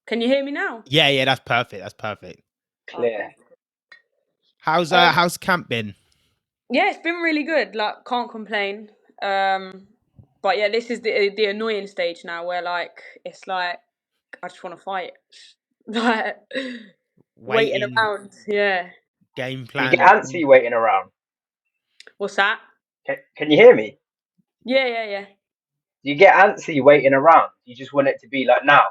Can you hear me now? Yeah, that's perfect. That's perfect. Clear. How's camp been? Yeah, it's been really good. Like, can't complain. But yeah, this is the annoying stage now where like it's like I just want to fight. Like waiting around. Yeah. Game Do you plan. get antsy waiting around? What's that? Can you hear me? Yeah. Do you get antsy waiting around? You just want it to be like now?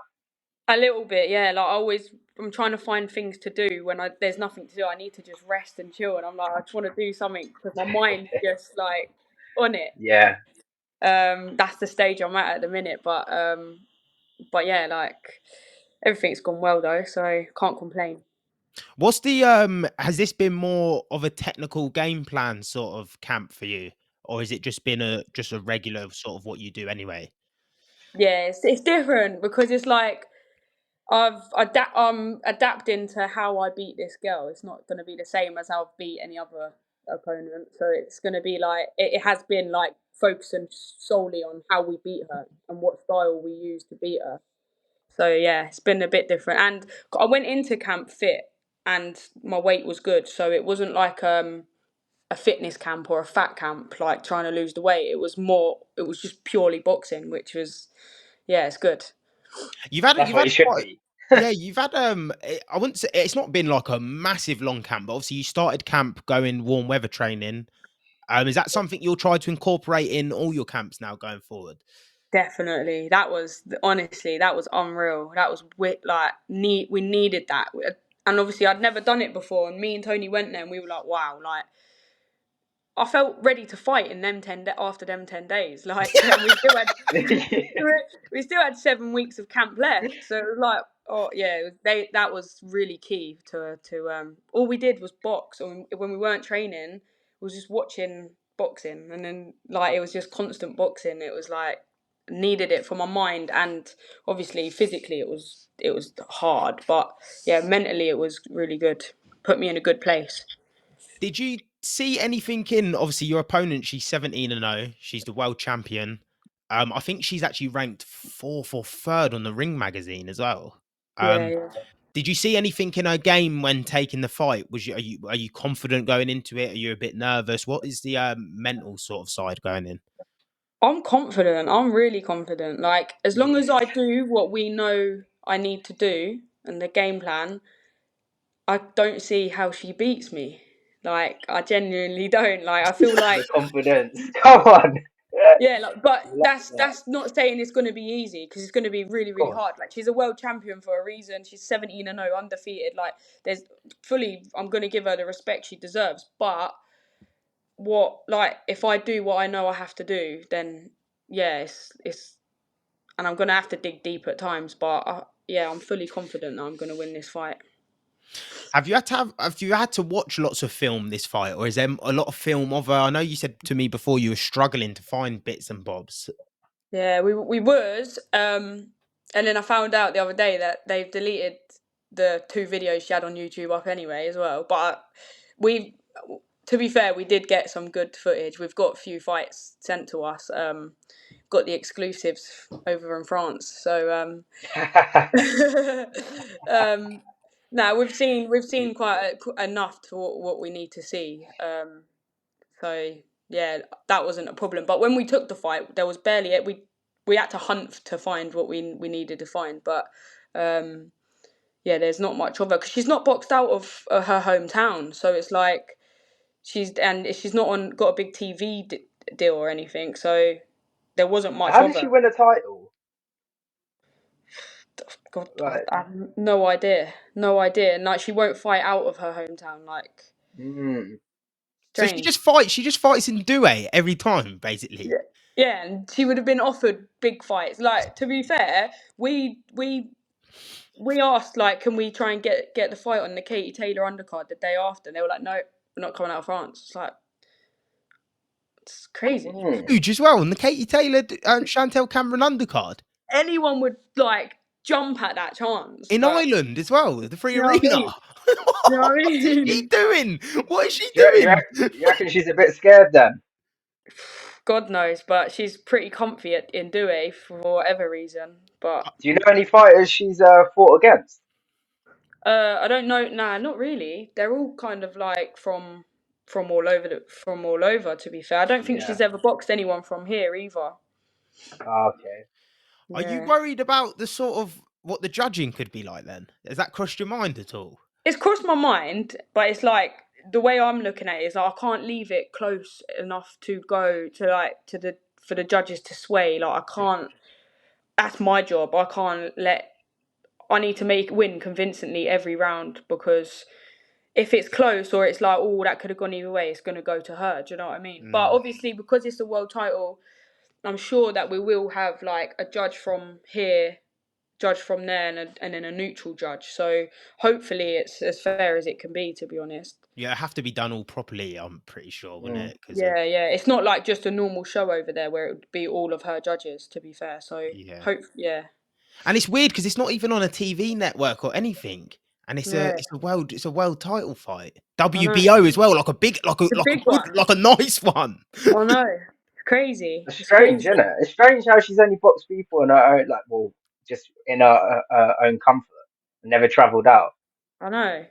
A little bit, yeah. Like I'm trying to find things to do when there's nothing to do. I need to just rest and chill, and I'm like, I just want to do something because my mind's just like on it. Yeah. That's the stage I'm at the minute, but yeah, like everything's gone well though, so can't complain. What's the has this been more of a technical game plan sort of camp for you, or has it just been a regular sort of what you do anyway? Yeah, it's different because it's like I'm adapting to how I beat this girl. It's not going to be the same as how I've beat any other opponent. So it's going to be like it has been like focusing solely on how we beat her and what style we use to beat her. So yeah, it's been a bit different. And I went into camp fit, and my weight was good. So it wasn't like a fitness camp or a fat camp, like trying to lose the weight. It was just purely boxing, which was it's good. That's what you should be. Yeah, you've had I wouldn't say it's not been like a massive long camp, but obviously you started camp going warm weather training. Is that something you'll try to incorporate in all your camps now going forward? Definitely. That was honestly, that was unreal. That was like we needed that. And obviously I'd never done it before, and me and Tony went there and we were like, wow, like I felt ready to fight in them after them 10 days. Like we still had 7 weeks of camp left. So it was like, oh yeah, that was really key to all we did was box. When we weren't training, it was just watching boxing, and then like it was just constant boxing. It was like needed it for my mind, and obviously physically it was hard, but yeah, mentally it was really good. Put me in a good place. Did you see anything in obviously your opponent? She's 17-0. She's the world champion. I think she's actually ranked 4th or 3rd on the Ring magazine as well. Yeah. Did you see anything in her game when taking the fight? Are you confident going into it? Are you a bit nervous? What is the mental sort of side going in? I'm confident. I'm really confident. Like, as long as I do what we know I need to do and the game plan, I don't see how she beats me. Like, I genuinely don't. Like, I feel like The confidence. Come on. yeah. Like, but that's not saying it's going to be easy, because it's going to be really, really hard. Like, she's a world champion for a reason. She's 17-0, undefeated. Like, I'm going to give her the respect she deserves. But if I do what I know I have to do, then yeah, it's and I'm gonna have to dig deep at times, but I'm fully confident that I'm gonna win this fight. Have you had to watch lots of film this fight, or is there a lot of film of her? I know you said to me before you were struggling to find bits and bobs. Yeah, we was, and then I found out the other day that they've deleted the 2 videos she had on YouTube up anyway as well. But to be fair, we did get some good footage. We've got a few fights sent to us. Got the exclusives over in France. So no, we've seen quite enough to what we need to see. So yeah, that wasn't a problem. But when we took the fight, there was barely it. We had to hunt to find what we needed to find. But yeah, there's not much of her because she's not boxed out of her hometown. So it's like she's not got a big TV deal or anything. So there wasn't much. How did she win a title? God, I have no idea. And like, she won't fight out of her hometown. Like, so she just fights in Douai every time, basically. Yeah, and she would have been offered big fights. Like, to be fair, we asked, like, can we try and get the fight on the Katie Taylor undercard the day after? And they were like, no, we're not coming out of France. It's like, it's crazy. Huge as well. And the Katie Taylor Chantel Cameron undercard. Anyone would like jump at that chance. In Ireland as well, the free arena. You know what I mean? What is she doing? What is she doing? You reckon she's a bit scared then? God knows, but she's pretty comfy in Douai for whatever reason. But Do you know any fighters she's fought against? I don't know. Nah, not really. They're all kind of like from all over from all over. To be fair, I don't think Yeah. she's ever boxed anyone from here either. Okay. Are you Yeah, worried about the sort of what the judging could be like then? Has that crossed your mind at all? it's crossed my mind, but it's like the way I'm looking at it is like, I can't leave it close enough to go to like to the for the judges to sway. Like I can't. That's my job. I can't let. I need to win convincingly every round, because if it's close or it's like, oh, that could have gone either way, it's going to go to her. Do you know what I mean? But Mm. obviously, because it's a world title, I'm sure that we will have like a judge from here, judge from there, and then a neutral judge. So hopefully it's as fair as it can be, to be honest. Yeah, it have to be done all properly, I'm pretty sure, wouldn't Mm. it? Because Yeah, yeah. It's not like just a normal show over there where it would be all of her judges, to be fair. So yeah. yeah. And it's weird because it's not even on a TV network or anything. And Yeah, it's a world title fight. I know. WBO as well, like a big It's a big one. like a nice one. I know. It's crazy. It's It's strange, crazy. isn't it? It's strange how she's only boxed people in her own, like, well, just in her own comfort, and never travelled out. I know.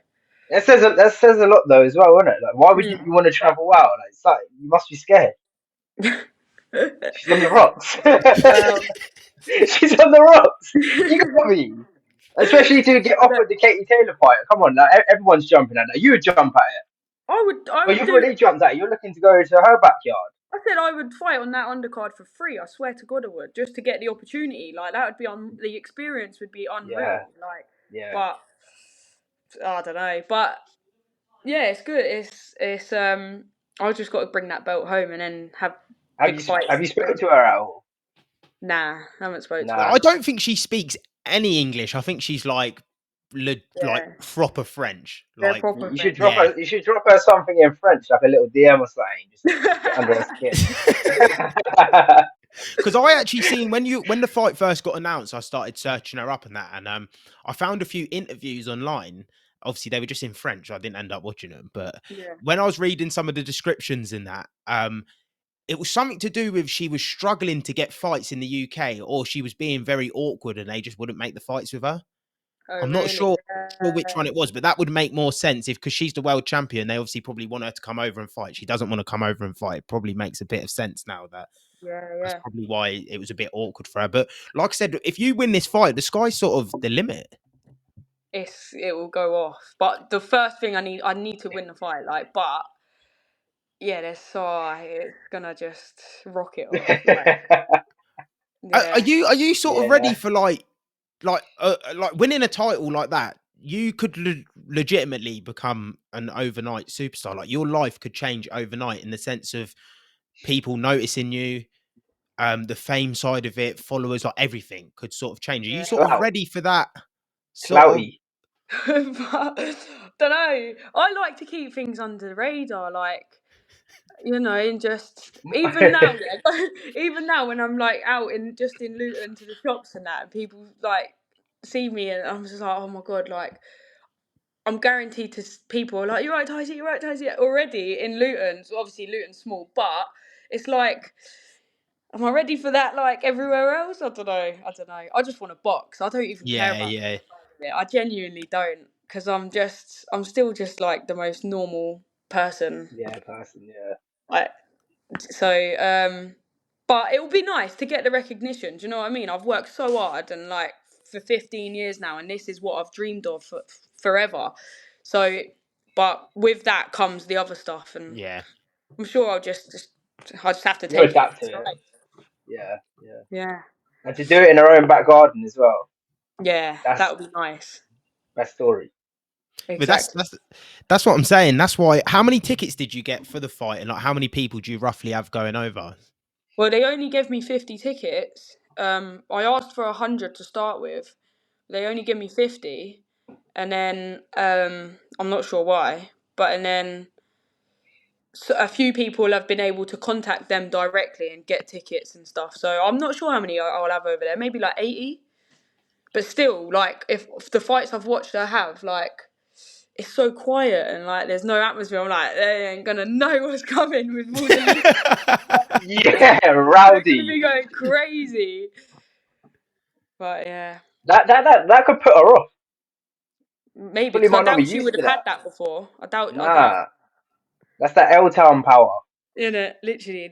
That says a lot though as well, isn't it? Like, why would you Mm. want to travel out? Like, it's like you must be scared. She's on the rocks. Well, She's on the rocks. You got me. Especially to get offered the Katie Taylor fight. Come on, like, everyone's jumping at that. You would jump at it. I Well, would you've do. already jumped at it. You're looking to go to her backyard. I said I would fight on that undercard for free. I swear to God, I would, just to get the opportunity. Like that would be the experience would be Yeah, unreal. Like, yeah. but I don't know. But yeah, it's good. It's. I just got to bring that belt home and then have big fights. Have you spoken to her at all? Nah, I haven't spoke to Nah. her. I don't think she speaks any English. I think she's like like Yeah, proper French. they're Like proper yeah. You should drop her something in French, like a little DM or something, just get under her friends. skin. Because I actually seen when the fight first got announced, I started searching her up and that, and I found a few interviews online. Obviously, they were just in French. I didn't end up watching them, but Yeah. when I was reading some of the descriptions in that, it was something to do with she was struggling to get fights in the UK, or she was being very awkward, and they just wouldn't make the fights with her. Oh I'm not really? sure which one it was, but that would make more sense if because she's the world champion, they obviously probably want her to come over and fight. She doesn't want to come over and fight. It probably makes a bit of sense now that Yeah, that's yeah. probably why it was a bit awkward for her. But like I said, if you win this fight, the sky's sort of the limit. It will go off. But the first thing I need to win the fight. Like, but yeah, it's gonna just rock it off. Like, Are yeah. you sort of ready Yeah. for like winning a title like that? You could legitimately become an overnight superstar. Like your life could change overnight in the sense of people noticing you, the fame side of it, followers, like everything could sort of change. Are you Yeah. sort of Clout. ready for that sort of? Clouty. But don't know. I like to keep things under the radar, like, and just even now, yeah, even now when I'm like out in Luton to the shops and that, and people like see me, and I'm just like, oh my God, like I'm guaranteed to people are like, you're right, Tysie, you're right, Tysie, already in Luton. So obviously Luton's small, but it's like, am I ready for that? Like everywhere else, I don't know. I just want to box. I don't even care Yeah, about yeah. it. I genuinely don't, because I'm still just like the most normal person. Yeah, person. Yeah. Like, so, but it will be nice to get the recognition. Do you know what I mean? I've worked so hard and like for 15 years now, and this is what I've dreamed of for forever. So, but with that comes the other stuff, and Yeah. I'm sure I just have to You'll take it. adapt to it. Yeah, yeah. Yeah, And to do it in her own back garden as well. yeah, That's that would be nice. best story. But Exactly. that's what I'm saying. That's why. How many tickets did you get for the fight, and like how many people do you roughly have going over? Well, they only gave me 50 tickets. I asked for 100 to start with. They only give me 50, and then I'm not sure why, but and then a few people have been able to contact them directly and get tickets and stuff. So I'm not sure how many I'll have over there. Maybe like 80. But still, like if the fights I've watched, I have like it's so quiet and like there's no atmosphere. I'm like, they ain't gonna know what's coming with all the Yeah, they're gonna rowdy. be going crazy. But yeah, That could put her off. maybe Fully because I might not be doubt she used would to have had that. that before. I doubt. Nah, that's that L Town power. You know, literally,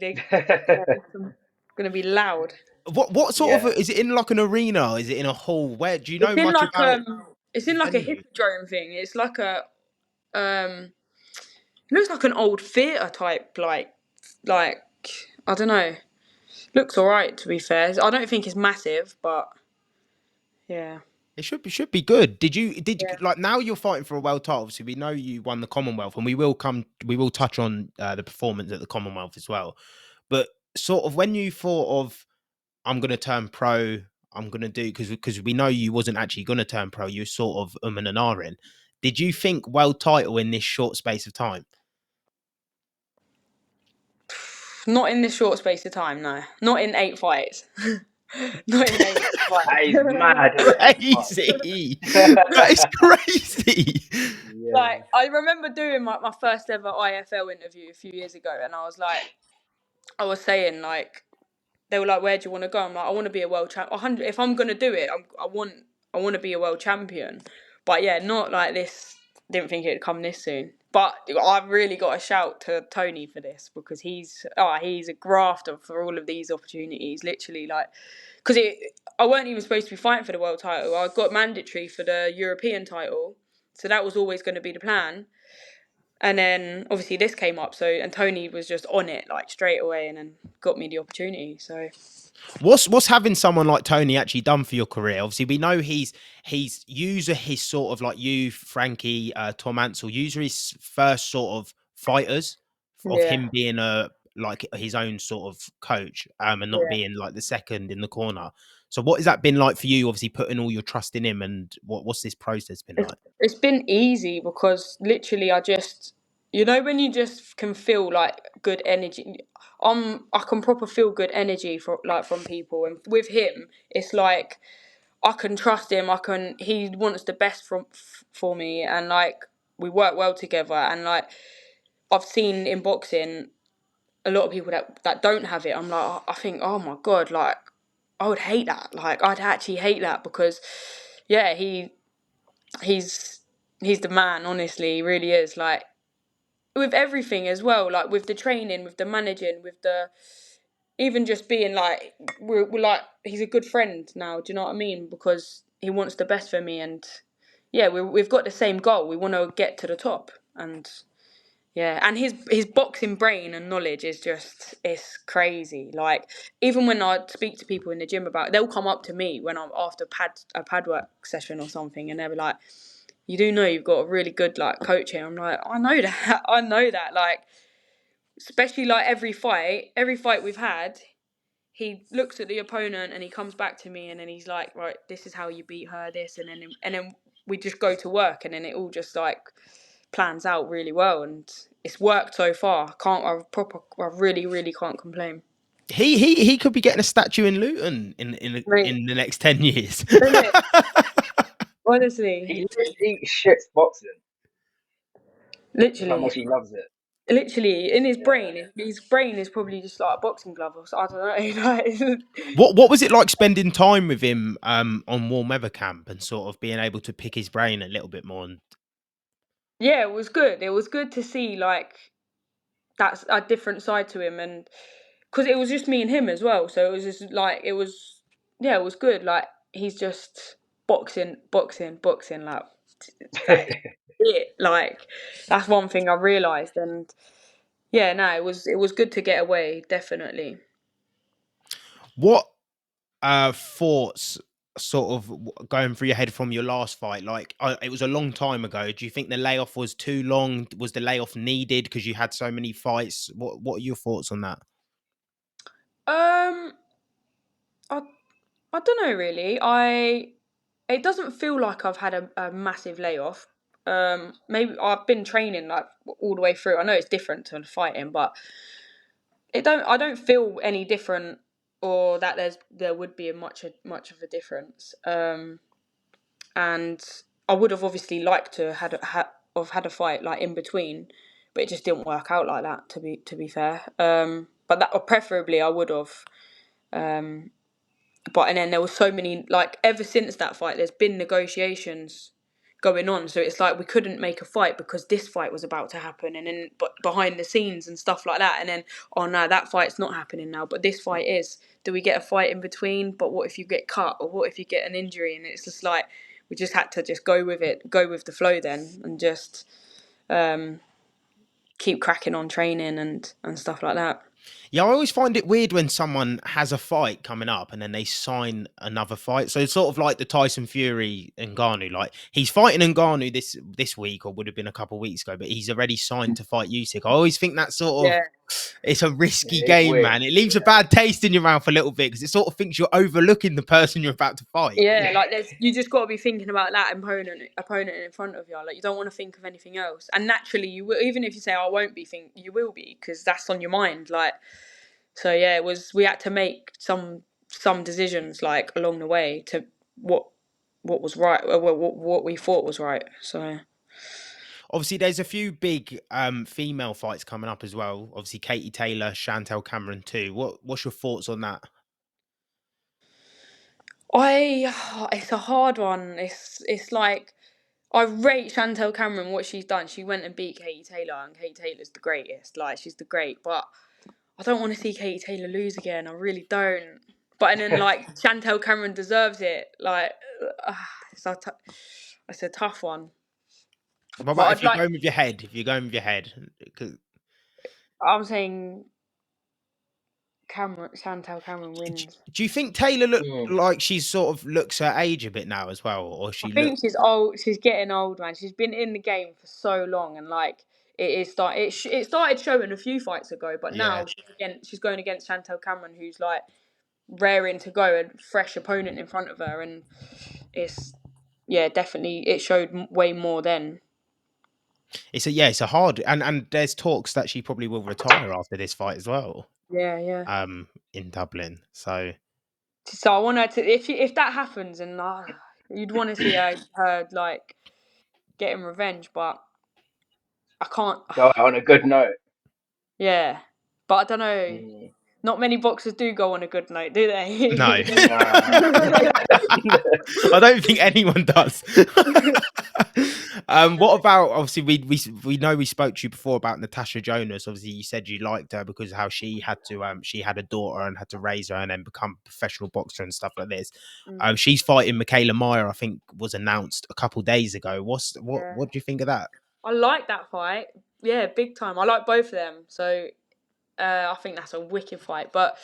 gonna be loud. What sort Yeah. of is it in like an arena? Is it in a hall? Where do you It's know in much like about it's the in like a venue? hippodrome thing. It's like a it looks like an old theatre type, like I don't know. Looks alright to be fair. I don't think it's massive, but yeah. It should be good. Did you Yeah. like now you're fighting for a world title? Obviously, we know you won the Commonwealth, and we will touch on the performance at the Commonwealth as well. But sort of when you thought of I'm gonna turn pro, I'm gonna do because we know you wasn't actually gonna turn pro. You were sort of and ahhing. Did you think world title in this short space of time? Not in this short space of time, no. Not in 8 fights. Not in 8 That fights. is mad, isn't Crazy. it? That is crazy. Yeah. Like I remember doing my first ever IFL interview a few years ago, and I was saying like they were like, "Where do you want to go?" I'm like, "I want to be a world champ. 100. If I'm gonna do it, I want to be a world champion." But yeah, not like this. Didn't think it'd come this soon. But I've really got a shout to Tony for this because he's a grafter for all of these opportunities. Literally, like, because I weren't even supposed to be fighting for the world title. I got mandatory for the European title, so that was always going to be the plan. And then obviously this came up, so and Tony was just on it like straight away, and then got me the opportunity. So What's having someone like Tony actually done for your career? Obviously, we know he's user his sort of like you, Frankie, Tom Ansell. User his first sort of fighters of yeah, him being a like his own sort of coach, and not yeah. being like the second in the corner. So, what has that been like for you? Obviously, putting all your trust in him, and what's this process been like? It's been easy because literally I just when you just can feel like good energy. I can proper feel good energy from people, and with him it's like I can trust him. He wants the best for me, and like we work well together. And like I've seen in boxing a lot of people that don't have it. I'm like I think, oh my god, like I would hate that. Like I'd actually hate that because yeah, he's he's the man. Honestly, he really is. Like with everything as well, like with the training, with the managing, with the even just being like we're like he's a good friend now. Do you know what I mean? Because he wants the best for me, and yeah, we've got the same goal. We want to get to the top, and yeah, and his boxing brain and knowledge is just it's crazy. Like even when I speak to people in the gym about it, they'll come up to me when I'm after a pad work session or something, and they'll be like, "You do know you've got a really good like coach here." I'm like, "I know that, I know that." Like especially like every fight we've had, he looks at the opponent and he comes back to me and then he's like, "Right, this is how you beat her, this," and then we just go to work and then it all just like plans out really well and it's worked so far. I really really can't complain. He could be getting a statue in Luton Mate, in the next 10 years. isn't it? Honestly, He shits boxing. That's how literally, much he loves it. literally in his Yeah. brain, his brain is probably just like a boxing glove or so, I don't know. Like, What was it like spending time with him on warm weather camp and sort of being able to pick his brain a little bit more? And yeah, it was good. It was good to see like that's a different side to him, and because it was just me and him as well, so it was just like it was good. Like he's just boxing. Like that's it. Like that's one thing I realised, and yeah, no, it was good to get away, definitely. what thoughts sort of going through your head from your last fight? Like it was a long time ago. Do you think the layoff was too long? Was the layoff needed because you had so many fights? What are your thoughts on that? Um, I I don't know really. It doesn't feel like I've had a massive layoff. Maybe I've been training like all the way through. I know it's different to fighting, but I don't feel any different or that there would be much of a difference. And I would have obviously liked to I've had a fight like in between, but it just didn't work out like that. To be fair, but that, or preferably, I would have. But and then there was so many, like, ever since that fight, there's been negotiations going on. So it's like we couldn't make a fight because this fight was about to happen, and then but behind the scenes and stuff like that. And then, oh no, that fight's not happening now, but this fight is. Do we get a fight in between? But what if you get cut, or what if you get an injury? And it's just like we just had to just go with it, go with the flow then, and just keep cracking on training and stuff like that. Yeah, I always find it weird when someone has a fight coming up and then they sign another fight. So it's sort of like the Tyson Fury and Ngannou. Like, he's fighting Ngannou this week, or would have been a couple of weeks ago, but he's already signed to fight Usyk. I always think that sort of, Yeah. it's a risky It is game, weird. man. It leaves a bad taste in your mouth a little bit because it sort of thinks you're overlooking the person you're about to fight. Yeah, like you just got to be thinking about that opponent in front of you. Like, you don't want to think of anything else. And naturally, you will, even if you say I won't be, you will be, because that's on your mind. Like, so yeah, we had to make some decisions like along the way to what was right, or what we thought was right. So Obviously, there's a few big female fights coming up as well. Obviously, Katie Taylor, Chantel Cameron too. What's your thoughts on that? it's a hard one. It's like, I rate Chantel Cameron, what she's done. She went and beat Katie Taylor, and Katie Taylor's the greatest. Like, she's the great, but I don't want to see Katie Taylor lose again. I really don't. But and then, like, Chantel Cameron deserves it. Like, it's a tough one. What But about if I'd you're like. going with your head? If you're going with your head, 'cause I'm saying Chantel Cameron wins. do you think Taylor look Mm. like she's sort of looks her age a bit now as well, or I she look? think she's old. She's getting old, man. She's been in the game for so long, and like it started showing a few fights ago, but Yeah, now she's going against Chantel Cameron, who's like raring to go, and fresh opponent in front of her, and it's definitely it showed way more then. it's a hard, and there's talks that she probably will retire after this fight as well. Yeah. In Dublin, so So I want her to, if that happens, and you'd want to see her like getting revenge, but I can't. Go out on a good note. Yeah, but I don't know. Mm. Not many boxers do go on a good note, do they? no, Nah. I don't think anyone does. What about, obviously we know we spoke to you before about Natasha Jonas. Obviously, you said you liked her because of how she had a daughter and had to raise her and then become a professional boxer and stuff like this. She's fighting Michaela Meyer, I think was announced a couple days ago. What do you think of that? I like that fight. Yeah, big time. I like both of them. So I think that's a wicked fight. But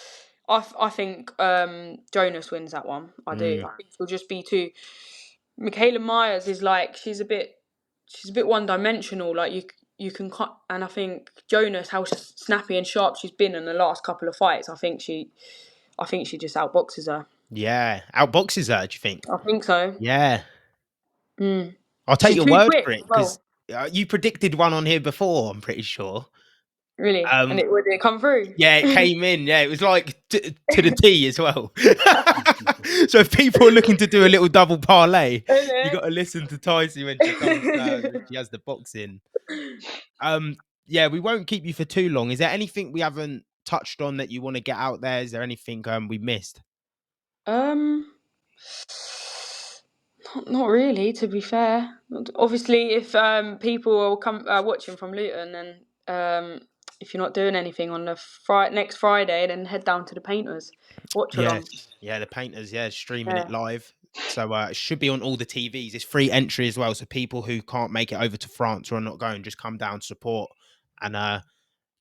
I think Jonas wins that one. I do. I think she'll just be too. Michaela Myers is like, she's a bit one dimensional. Like, you can cut, and I think Jonas, how snappy and sharp she's been in the last couple of fights, I think she just outboxes her. Yeah, outboxes her. Do you think? I think so. Yeah, Mm. I'll take She's your too word quick for it as because well. you predicted one on here before. I'm pretty sure. Really, and did it come through? Yeah, it came in. Yeah, it was like to the T as well. So if people are looking to do a little double parlay, you got to listen to Tysie when she comes. When she has the boxing. Yeah, we won't keep you for too long. Is there anything we haven't touched on that you want to get out there? Is there anything we missed? Not really, to be fair. Obviously, if people are watching from Luton, and if you're not doing anything on the next Friday, then head down to the Painters. Watch along. Yeah, the Painters, streaming it live. So it should be on all the TVs. It's free entry as well. So people who can't make it over to France or are not going, just come down, support, and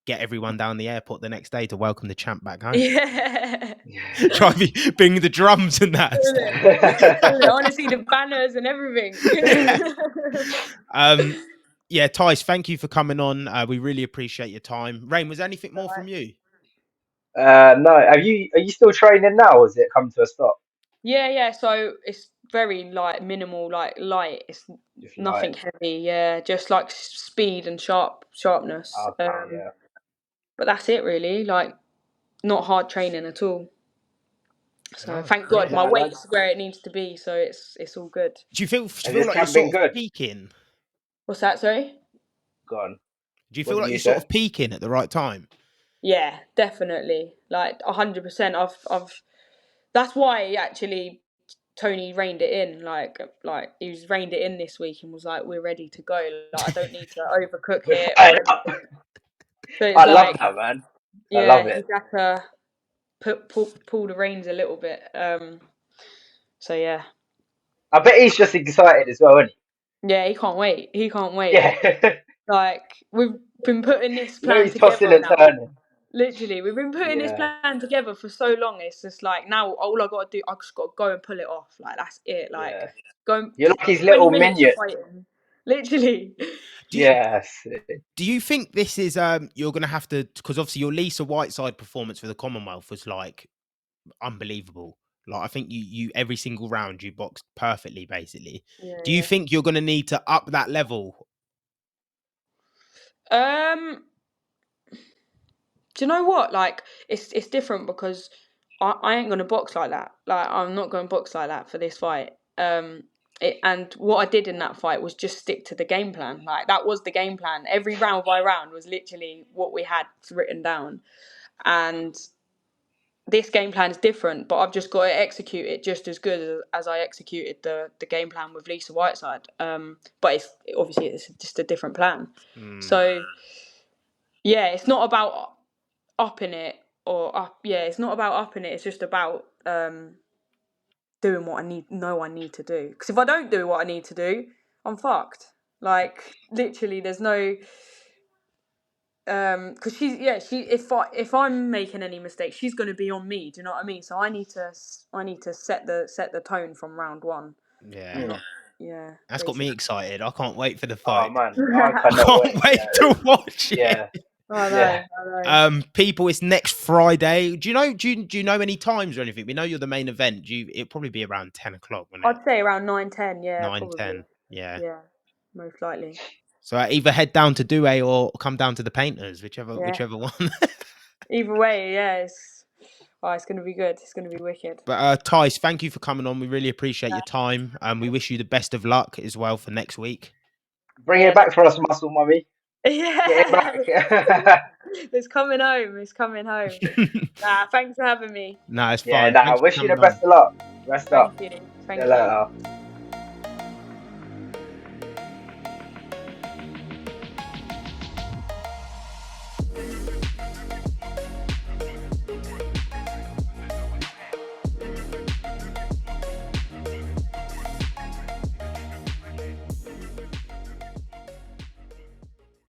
get everyone down the airport the next day to welcome the champ back home. Yeah. Bring the drums and that. I want to see the banners and everything. Yeah, Tice, thank you for coming on. We really appreciate your time. Rain, was there anything more from you? No. Are you still training now, or has it come to a stop? Yeah. So it's very minimal, light. It's If you nothing like. heavy. Yeah, just like speed and sharpness. Okay, yeah. But that's it really. Like, not hard training at all. So thank God my Yeah, weight's where it needs to be. So it's all good. Do you feel Has this like you're camp been sort of good? peaking? What's that? Sorry. Go on. Do you What feel did like you you're sort say? of peaking at the right time? Yeah, definitely. Like 100%. I've. That's why actually Tony reined it in. Like he was reined it in this week and was like, "We're ready to go. Like I don't need to overcook We're it or fired up. anything." So it's I love like, that, man. I love yeah, it. he's had to pull the reins a little bit. So yeah. I bet he's just excited as well, isn't Yeah, he can't wait. He can't he? wait. Yeah. Like we've been putting this You know plan he's tossing together and now. turning. Literally, we've been putting this Yeah, plan together for so long. It's just like now all I got to do, I just got to go and pull it off. Like that's it. Like yeah. go You're like his 20 little minutes of minion. fighting. Literally. Do you, Yes. do you think this is you're gonna have to, because obviously your Lisa Whiteside performance for the Commonwealth was like unbelievable. Like I think you every single round you boxed perfectly, basically. Yeah, Do you think you're gonna need to up that level? yeah. Do you know what? Like it's different because I ain't gonna box like that. Like I'm not gonna box like that for this fight. And what I did in that fight was just stick to the game plan. Like that was the game plan. Every round by round was literally what we had written down. And this game plan is different, but I've just got to execute it just as good as I executed the game plan with Lisa Whiteside. But it's just a different plan. So yeah, it's not about upping it or up. Yeah, it's not about upping it. It's just about doing what I need to do. Because if I don't do what I need to do, I'm fucked. Like literally, there's no. Because if I'm making any mistakes, she's going to be on me. Do you know what I mean? So I need to set the tone from round one. Yeah. And Mm. not, yeah, That's got basically. me excited. I can't wait for the Oh fight. man, I I I cannot can't wait. wait to watch it. Yeah, know, yeah. I know. People, it's next Friday. Do you know any times or anything? We know you're the main event. It'll probably be around 10 o'clock, wouldn't it? I'd say around 9-10. Yeah, 9, probably. 10. Yeah. Yeah, most likely. So either head down to Douay or come down to the Painters, Yeah. whichever one. Either way, yeah, it's going to be good. It's going to be wicked. But Tyce, thank you for coming on. We really appreciate your time. We wish you the best of luck as well for next week. Bring Yeah, it back for us, muscle mummy. Get it yeah. back. It's coming home. It's coming home. Nah, thanks for having me. No, it's Yeah, fine. nah, I Thanks for wish you the coming on. best of luck. Rest up. Thank you. See you Thank you. later.